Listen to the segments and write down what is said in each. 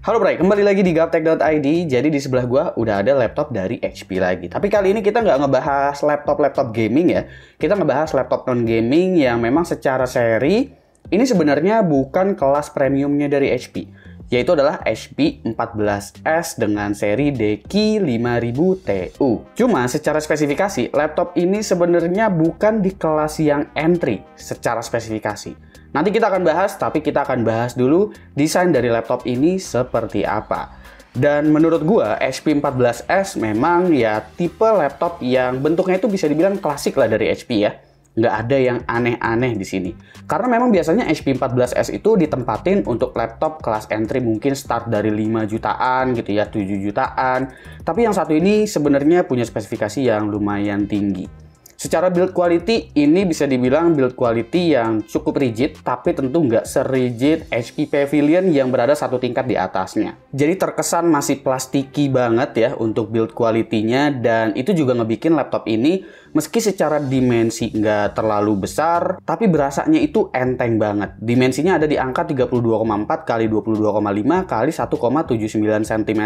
Halo Bray, kembali lagi di gaptek.id. Jadi di sebelah gua udah ada laptop dari HP lagi. Tapi kali ini kita nggak ngebahas laptop gaming ya. Kita ngebahas laptop non-gaming yang memang secara seri ini sebenarnya bukan kelas premiumnya dari HP. Yaitu adalah HP 14S dengan seri Dekki 5000 TU. Cuma secara spesifikasi, laptop ini sebenarnya bukan di kelas yang entry secara spesifikasi. Nanti kita akan bahas, tapi kita akan bahas dulu desain dari laptop ini seperti apa. Dan menurut gua, HP 14S memang ya tipe laptop yang bentuknya itu bisa dibilang klasik lah dari HP ya. Nggak ada yang aneh-aneh di sini. Karena memang biasanya HP 14S itu ditempatin untuk laptop kelas entry mungkin start dari 5 jutaan gitu ya, 7 jutaan. Tapi yang satu ini sebenarnya punya spesifikasi yang lumayan tinggi. Secara build quality, ini bisa dibilang build quality yang cukup rigid, tapi tentu nggak serigid HP Pavilion yang berada satu tingkat di atasnya. Jadi terkesan masih plastiki banget ya untuk build quality-nya, dan itu juga ngebikin laptop ini meski secara dimensi nggak terlalu besar, tapi berasanya itu enteng banget. Dimensinya ada di angka 32,4 x 22,5 x 1,79 cm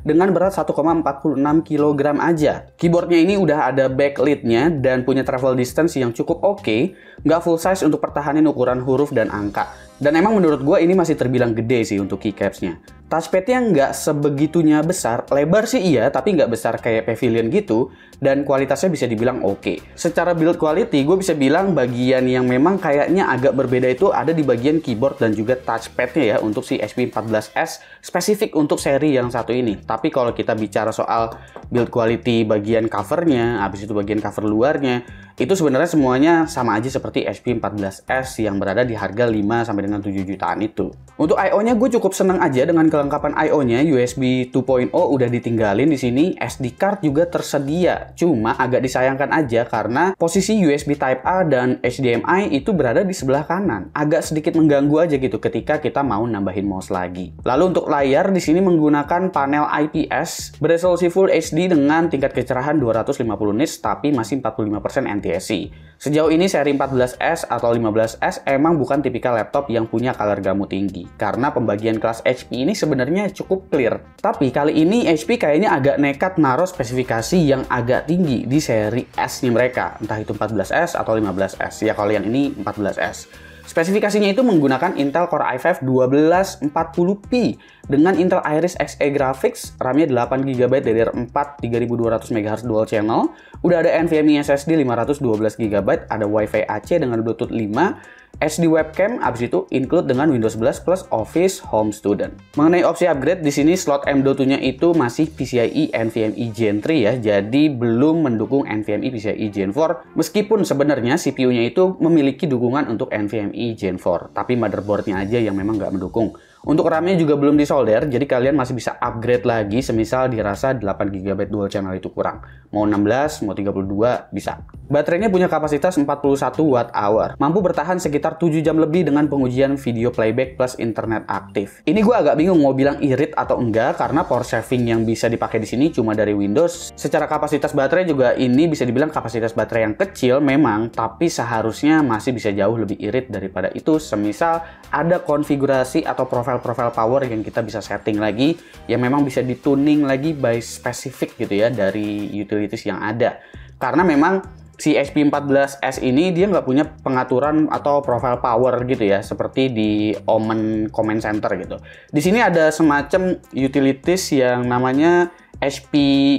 dengan berat 1,46 kg aja. Keyboardnya ini udah ada backlit-nya dan punya travel distance yang cukup oke, nggak full size untuk pertahanin ukuran huruf dan angka. Dan emang menurut gue ini masih terbilang gede sih untuk keycaps-nya. Touchpad-nya nggak sebegitunya besar, lebar sih iya, tapi nggak besar kayak Pavilion gitu, dan kualitasnya bisa dibilang oke. Secara build quality, gue bisa bilang bagian yang memang kayaknya agak berbeda itu ada di bagian keyboard dan juga touchpad-nya ya untuk si HP 14S, spesifik untuk seri yang satu ini. Tapi kalau kita bicara soal build quality bagian covernya, habis itu bagian cover luarnya, itu sebenarnya semuanya sama aja seperti HP 14S yang berada di harga 5 sampai dengan 7 jutaan itu. Untuk I/O-nya gue cukup seneng aja dengan kelengkapan I/O-nya. USB 2.0 udah ditinggalin di sini, SD card juga tersedia. Cuma agak disayangkan aja karena posisi USB Type A dan HDMI itu berada di sebelah kanan. Agak sedikit mengganggu aja gitu ketika kita mau nambahin mouse lagi. Lalu untuk layar di sini menggunakan panel IPS beresolusi Full HD dengan tingkat kecerahan 250 nits tapi masih 45% NTSC. Sejauh ini seri 14S atau 15S emang bukan tipikal laptop yang punya color gamut tinggi karena pembagian kelas HP ini sebenarnya cukup clear. Tapi kali ini HP kayaknya agak nekat naruh spesifikasi yang agak tinggi di seri S-nya mereka, entah itu 14S atau 15S. Ya kalau yang ini 14S. Spesifikasinya itu menggunakan Intel Core i5 1240p dengan Intel Iris Xe Graphics, RAM-nya 8GB DDR4 3200 MHz dual channel, udah ada NVMe SSD 512GB, ada Wi-Fi AC dengan Bluetooth 5, SD webcam, abis itu include dengan Windows 11 plus Office Home Student. Mengenai opsi upgrade, di sini slot M.2-nya itu masih PCIe NVMe Gen 3 ya, jadi belum mendukung NVMe PCIe Gen 4, meskipun sebenarnya CPU-nya itu memiliki dukungan untuk NVMe Gen 4, tapi motherboard-nya aja yang memang nggak mendukung. Untuk RAM-nya juga belum disolder, jadi kalian masih bisa upgrade lagi semisal dirasa 8GB dual channel itu kurang. Mau 16, mau 32, bisa. Baterainya punya kapasitas 41 Wh, mampu bertahan sekitar 7 jam lebih dengan pengujian video playback plus internet aktif. Ini gue agak bingung mau bilang irit atau enggak, karena power saving yang bisa dipakai di sini cuma dari Windows. Secara kapasitas baterai juga ini bisa dibilang kapasitas baterai yang kecil memang, tapi seharusnya masih bisa jauh lebih irit daripada itu, semisal ada konfigurasi atau profil power yang kita bisa setting lagi yang memang bisa dituning lagi by spesifik gitu ya dari utilities yang ada. Karena memang si HP 14S ini dia nggak punya pengaturan atau profile power gitu ya seperti di Omen Command Center gitu. Di sini ada semacam utilities yang namanya HP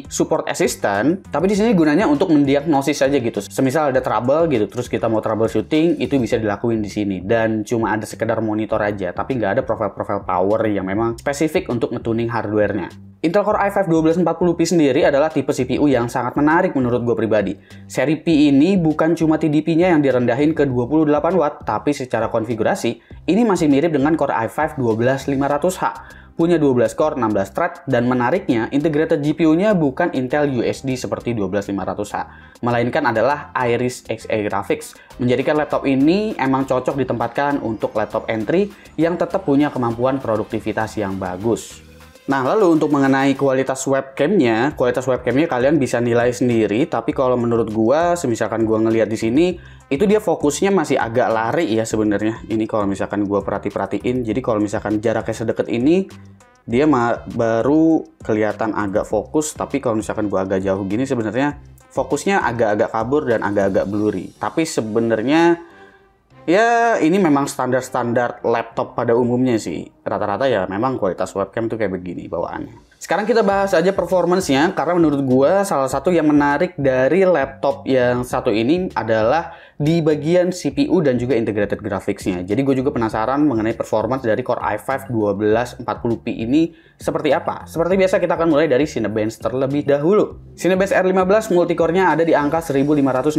Support Assistant, tapi di sini gunanya untuk mendiagnosis saja gitu. Semisal ada trouble gitu, terus kita mau troubleshooting, itu bisa dilakuin di sini. Dan cuma ada sekedar monitor aja, tapi nggak ada profile power yang memang spesifik untuk ngetuning hardware-nya. Intel Core i5 1240p sendiri adalah tipe CPU yang sangat menarik menurut gue pribadi. Seri P ini bukan cuma TDP-nya yang direndahin ke 28 Watt, tapi secara konfigurasi, ini masih mirip dengan Core i5 12500H. Punya 12 core, 16 thread, dan menariknya, integrated GPU-nya bukan Intel USD seperti 12500H, melainkan adalah Iris Xe Graphics, menjadikan laptop ini emang cocok ditempatkan untuk laptop entry yang tetap punya kemampuan produktivitas yang bagus. Nah, lalu untuk mengenai kualitas webcamnya kalian bisa nilai sendiri. Tapi kalau menurut gua, semisalkan gua ngelihat di sini, itu dia fokusnya masih agak lari ya sebenarnya. Ini kalau misalkan gua perhatiin, jadi kalau misalkan jaraknya sedekat ini, dia baru kelihatan agak fokus, tapi kalau misalkan gua agak jauh gini sebenarnya fokusnya agak-agak kabur dan agak-agak blurry. Tapi sebenarnya ya ini memang standar-standar laptop pada umumnya sih. Rata-rata ya memang kualitas webcam tuh kayak begini bawaannya. Sekarang kita bahas aja performance-nya, karena menurut gua salah satu yang menarik dari laptop yang satu ini adalah di bagian CPU dan juga integrated graphics-nya. Jadi gue juga penasaran mengenai performance dari Core i5 1240p ini seperti apa. Seperti biasa kita akan mulai dari Cinebench terlebih dahulu. Cinebench R15 multicore-nya ada di angka 1569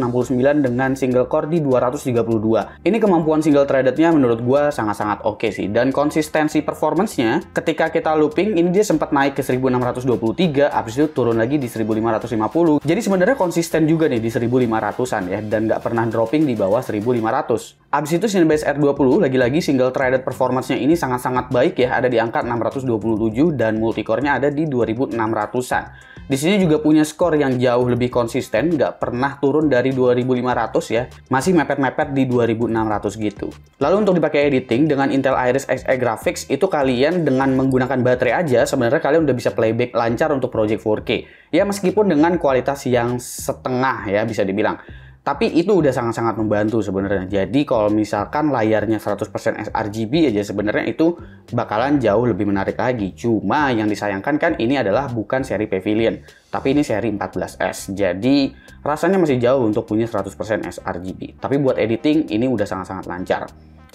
dengan single core di 232. Ini kemampuan single threaded-nya menurut gue sangat-sangat oke sih. Dan konsistensi performance-nya ketika kita looping ini dia sempat naik ke 1623, habis itu turun lagi di 1550. Jadi sebenarnya konsisten juga nih di 1500-an ya, dan nggak pernah dropping di bawah 1500. Habis itu Cinebench R20 lagi-lagi single threaded performance-nya ini sangat-sangat baik ya, ada di angka 627 dan multicore-nya ada di 2600-an. Di sini juga punya skor yang jauh lebih konsisten, nggak pernah turun dari 2500 ya, masih mepet-mepet di 2600 gitu. Lalu untuk dipakai editing dengan Intel Iris Xe Graphics itu kalian dengan menggunakan baterai aja sebenarnya kalian udah bisa playback lancar untuk Project 4K. Ya meskipun dengan kualitas yang setengah ya bisa dibilang. Tapi itu udah sangat-sangat membantu sebenarnya. Jadi kalau misalkan layarnya 100% sRGB aja sebenarnya itu bakalan jauh lebih menarik lagi. Cuma yang disayangkan kan ini adalah bukan seri Pavilion, tapi ini seri 14S. Jadi rasanya masih jauh untuk punya 100% sRGB. Tapi buat editing ini udah sangat-sangat lancar.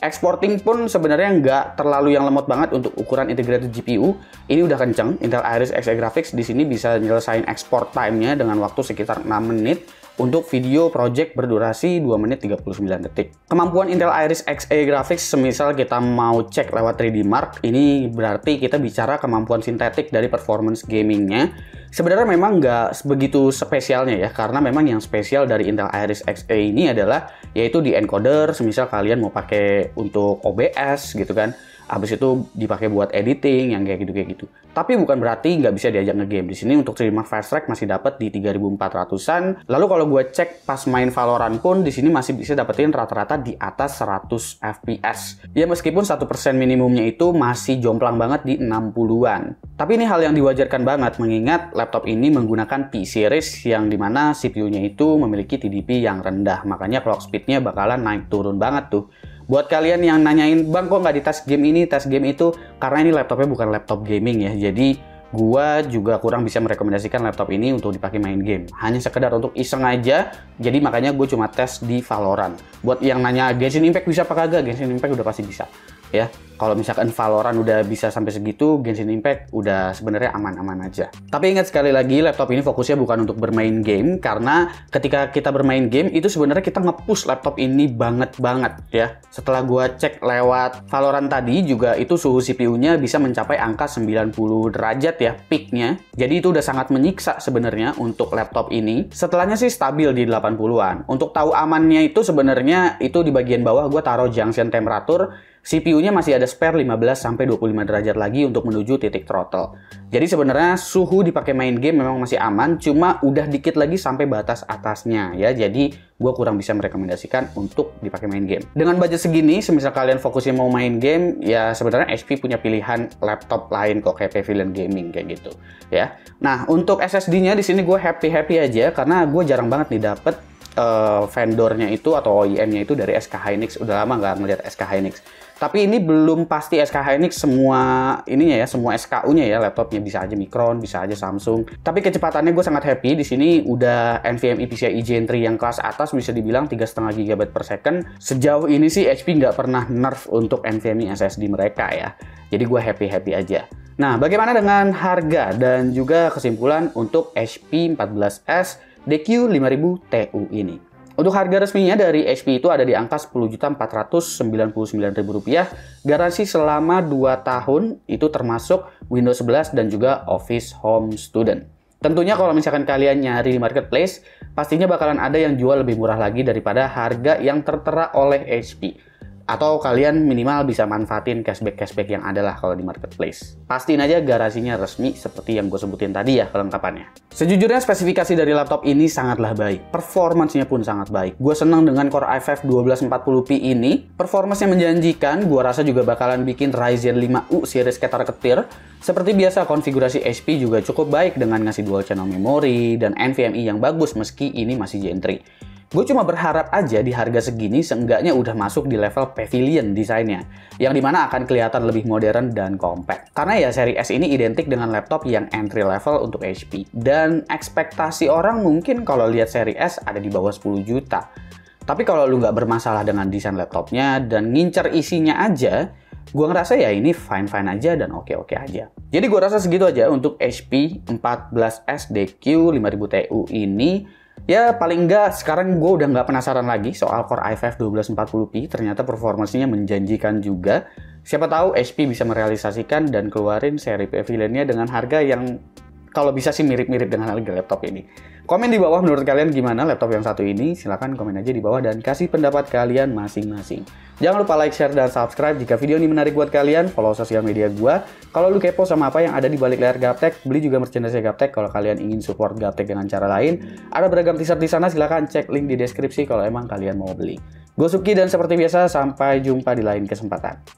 Exporting pun sebenarnya nggak terlalu yang lemot banget untuk ukuran integrated GPU. Ini udah kenceng. Intel Iris Xe Graphics di sini bisa nyelesain export time-nya dengan waktu sekitar 6 menit. Untuk video project berdurasi 2 menit 39 detik. Kemampuan Intel Iris Xe Graphics semisal kita mau cek lewat 3D Mark, ini berarti kita bicara kemampuan sintetik dari performance gamingnya. Sebenarnya memang nggak begitu spesialnya ya, karena memang yang spesial dari Intel Iris Xe ini adalah yaitu di encoder, semisal kalian mau pakai untuk OBS gitu kan. Habis itu dipakai buat editing yang kayak gitu. Tapi bukan berarti nggak bisa diajak ngegame. Di sini untuk 3D Mark Fast Track masih dapat di 3400-an. Lalu kalau gue cek pas main Valorant pun di sini masih bisa dapetin rata-rata di atas 100 FPS. Ya meskipun 1% minimumnya itu masih jomplang banget di 60-an. Tapi ini hal yang diwajarkan banget mengingat laptop ini menggunakan P-series yang dimana CPU-nya itu memiliki TDP yang rendah. Makanya clock speed-nya bakalan naik turun banget tuh. Buat kalian yang nanyain, bang kok nggak di tes game ini, tes game itu, karena ini laptopnya bukan laptop gaming ya. Jadi gua juga kurang bisa merekomendasikan laptop ini untuk dipakai main game. Hanya sekedar untuk iseng aja, jadi makanya gue cuma tes di Valorant. Buat yang nanya Genshin Impact bisa apa kagak, Genshin Impact udah pasti bisa. Ya, kalau misalkan Valorant udah bisa sampai segitu, Genshin Impact udah sebenarnya aman-aman aja. Tapi ingat sekali lagi, laptop ini fokusnya bukan untuk bermain game, karena ketika kita bermain game, itu sebenarnya kita nge-push laptop ini banget ya. Setelah gua cek lewat Valorant tadi, juga itu suhu CPU-nya bisa mencapai angka 90 derajat ya, peak-nya. Jadi itu udah sangat menyiksa sebenarnya untuk laptop ini. Setelahnya sih stabil di 80-an. Untuk tahu amannya itu sebenarnya itu di bagian bawah gua taruh junction temperatur. CPU-nya masih ada spare 15-25 derajat lagi untuk menuju titik throttle. Jadi sebenarnya suhu dipakai main game memang masih aman, cuma udah dikit lagi sampai batas atasnya ya. Jadi gue kurang bisa merekomendasikan untuk dipakai main game. Dengan budget segini, semisal kalian fokusnya mau main game, ya sebenarnya HP punya pilihan laptop lain kok kayak Pavilion Gaming kayak gitu ya. Nah untuk SSD-nya di sini gue happy aja karena gue jarang banget nih dapet vendornya itu atau OEM-nya itu dari SK Hynix. Udah lama nggak ngeliat SK Hynix. Tapi ini belum pasti SK Hynix semua ininya ya, semua SKU-nya ya laptopnya, bisa aja Micron, bisa aja Samsung. Tapi kecepatannya gue sangat happy. Di sini udah NVMe PCIe Gen 3 yang kelas atas, bisa dibilang 3,5 GB per second. Sejauh ini sih HP nggak pernah nerf untuk NVMe SSD mereka ya. Jadi gue happy aja. Nah, bagaimana dengan harga dan juga kesimpulan untuk HP 14S DQ5000 TU ini? Untuk harga resminya dari HP itu ada di angka Rp10.499.000, garansi selama 2 tahun, itu termasuk Windows 11 dan juga Office Home Student. Tentunya kalau misalkan kalian nyari di marketplace, pastinya bakalan ada yang jual lebih murah lagi daripada harga yang tertera oleh HP. Atau kalian minimal bisa manfaatin cashback yang ada lah kalau di marketplace. Pastiin aja garasinya resmi seperti yang gue sebutin tadi ya kelengkapannya. Sejujurnya spesifikasi dari laptop ini sangatlah baik. Performance-nya pun sangat baik. Gue senang dengan Core i5 1240p ini. Performance-nya menjanjikan. Gue rasa juga bakalan bikin Ryzen 5U series ketar-ketir. Seperti biasa, konfigurasi HP juga cukup baik dengan ngasih dual channel memory dan NVMe yang bagus meski ini masih Gen 3. Gue cuma berharap aja di harga segini seenggaknya udah masuk di level Pavilion desainnya, yang dimana akan kelihatan lebih modern dan compact. Karena ya seri S ini identik dengan laptop yang entry level untuk HP, dan ekspektasi orang mungkin kalau lihat seri S ada di bawah 10 juta. Tapi kalau lu nggak bermasalah dengan desain laptopnya dan ngincer isinya aja, gue ngerasa ya ini fine-fine aja dan oke-oke aja. Jadi gue rasa segitu aja untuk HP 14S DQ 5000 TU ini. Ya paling enggak sekarang gue udah nggak penasaran lagi soal Core i5 1240p, ternyata performasinya menjanjikan juga. Siapa tahu HP bisa merealisasikan dan keluarin seri Pavilionnya dengan harga yang kalau bisa sih mirip-mirip dengan harga laptop ini. Komen di bawah menurut kalian gimana laptop yang satu ini, silahkan komen aja di bawah dan kasih pendapat kalian masing-masing. Jangan lupa like, share, dan subscribe jika video ini menarik buat kalian, follow sosial media gua. Kalau lu kepo sama apa yang ada di balik layar Gaptek, beli juga merchandise Gaptek kalau kalian ingin support Gaptek dengan cara lain. Ada beragam t-shirt di sana, silahkan cek link di deskripsi kalau emang kalian mau beli. Gue Suki dan seperti biasa, sampai jumpa di lain kesempatan.